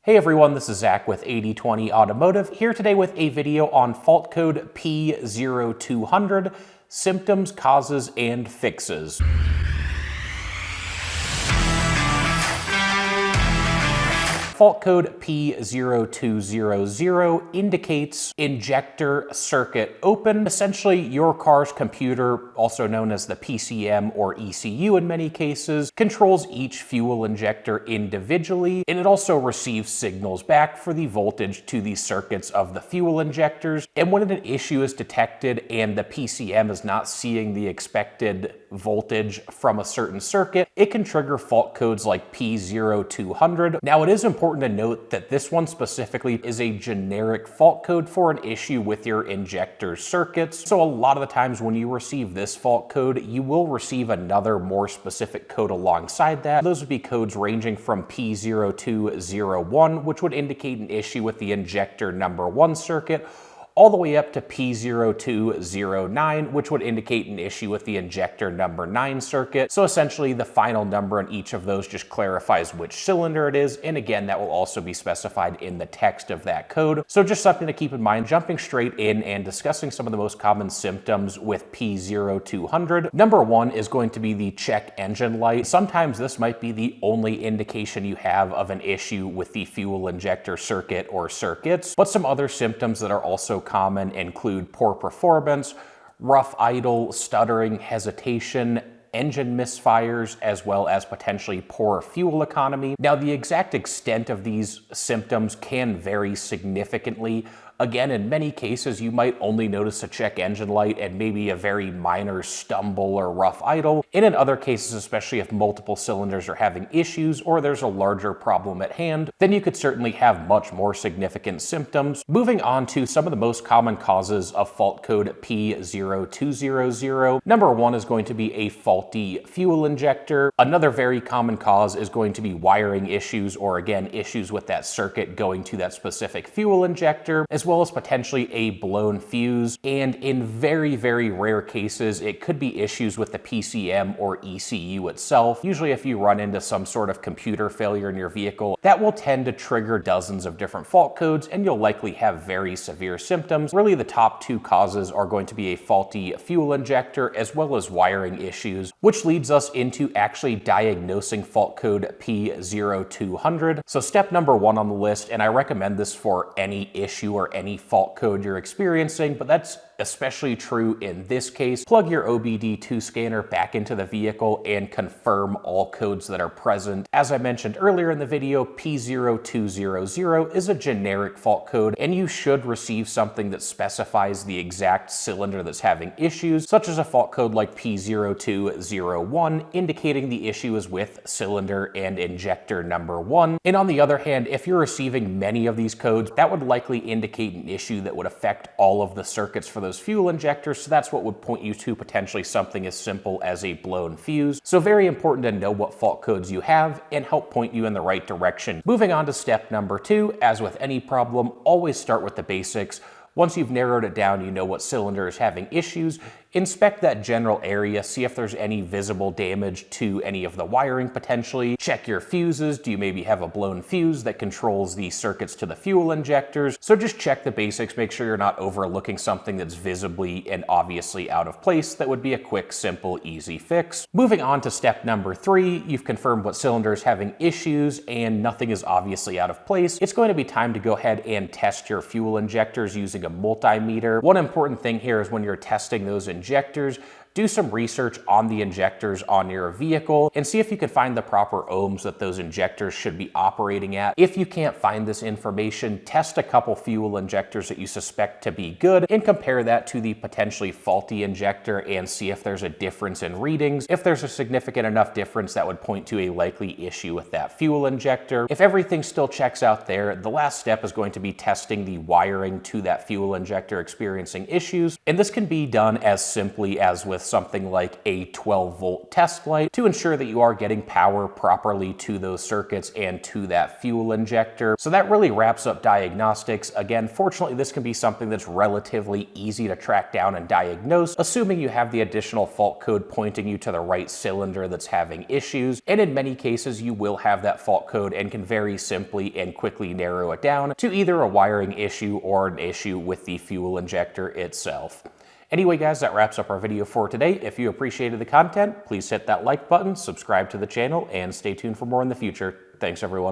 Hey everyone, this is Zach with 8020 Automotive, here today with a video on fault code P0200, symptoms, causes, and fixes. Fault code P0200 indicates injector circuit open. Essentially, your car's computer, also known as the PCM or ECU in many cases, controls each fuel injector individually, and it also receives signals back for the voltage to the circuits of the fuel injectors. And when an issue is detected and the PCM is not seeing the expected voltage from a certain circuit, it can trigger fault codes like P0200. Now, it is important to note that this one specifically is a generic fault code for an issue with your injector circuits. So a lot of the times when you receive this fault code, you will receive another more specific code alongside that. Those would be codes ranging from P0201, which would indicate an issue with the injector number 1 circuit, all the way up to P0209, which would indicate an issue with the injector number 9 circuit. So essentially the final number in each of those just clarifies which cylinder it is, and again, that will also be specified in the text of that code. So just something to keep in mind. Jumping straight in and discussing some of the most common symptoms with P0200. Number 1 is going to be the check engine light. Sometimes this might be the only indication you have of an issue with the fuel injector circuit or circuits, but some other symptoms that are also common include poor performance, rough idle, stuttering, hesitation, engine misfires, as well as potentially poor fuel economy. Now, the exact extent of these symptoms can vary significantly. Again, in many cases, you might only notice a check engine light and maybe a very minor stumble or rough idle. And in other cases, especially if multiple cylinders are having issues or there's a larger problem at hand, then you could certainly have much more significant symptoms. Moving on to some of the most common causes of fault code P0200. Number 1 is going to be a faulty fuel injector. Another very common cause is going to be wiring issues, or again, issues with that circuit going to that specific fuel injector, as well as potentially a blown fuse. And in very, very rare cases, it could be issues with the PCM or ECU itself. Usually if you run into some sort of computer failure in your vehicle, that will tend to trigger dozens of different fault codes, and you'll likely have very severe symptoms. Really, the top 2 causes are going to be a faulty fuel injector as well as wiring issues, which leads us into actually diagnosing fault code P0200. So step number 1 on the list, and I recommend this for any issue or any fault code you're experiencing, but that's especially true in this case. Plug your OBD2 scanner back into the vehicle and confirm all codes that are present. As I mentioned earlier in the video, P0200 is a generic fault code, and you should receive something that specifies the exact cylinder that's having issues, such as a fault code like P0201, indicating the issue is with cylinder and injector number 1. And on the other hand, if you're receiving many of these codes, that would likely indicate an issue that would affect all of the circuits for those fuel injectors, so that's what would point you to potentially something as simple as a blown fuse. So very important to know what fault codes you have and help point you in the right direction. Moving on to step number 2, as with any problem, always start with the basics. Once you've narrowed it down, you know what cylinder is having issues, inspect that general area, see if there's any visible damage to any of the wiring potentially. Check your fuses. Do you maybe have a blown fuse that controls the circuits to the fuel injectors? So just check the basics, make sure you're not overlooking something that's visibly and obviously out of place. That would be a quick, simple, easy fix. Moving on to step number 3, you've confirmed what cylinder is having issues and nothing is obviously out of place. It's going to be time to go ahead and test your fuel injectors using a multimeter. One important thing here is when you're testing those injectors, do some research on the injectors on your vehicle and see if you can find the proper ohms that those injectors should be operating at. If you can't find this information, test a couple fuel injectors that you suspect to be good and compare that to the potentially faulty injector and see if there's a difference in readings. If there's a significant enough difference, that would point to a likely issue with that fuel injector. If everything still checks out there, the last step is going to be testing the wiring to that fuel injector experiencing issues, and this can be done as simply as with with something like a 12-volt test light to ensure that you are getting power properly to those circuits and to that fuel injector. So that really wraps up diagnostics. Again, fortunately, this can be something that's relatively easy to track down and diagnose, assuming you have the additional fault code pointing you to the right cylinder that's having issues. And in many cases, you will have that fault code and can very simply and quickly narrow it down to either a wiring issue or an issue with the fuel injector itself. Anyway, guys, that wraps up our video for today. If you appreciated the content, please hit that like button, subscribe to the channel, and stay tuned for more in the future. Thanks, everyone.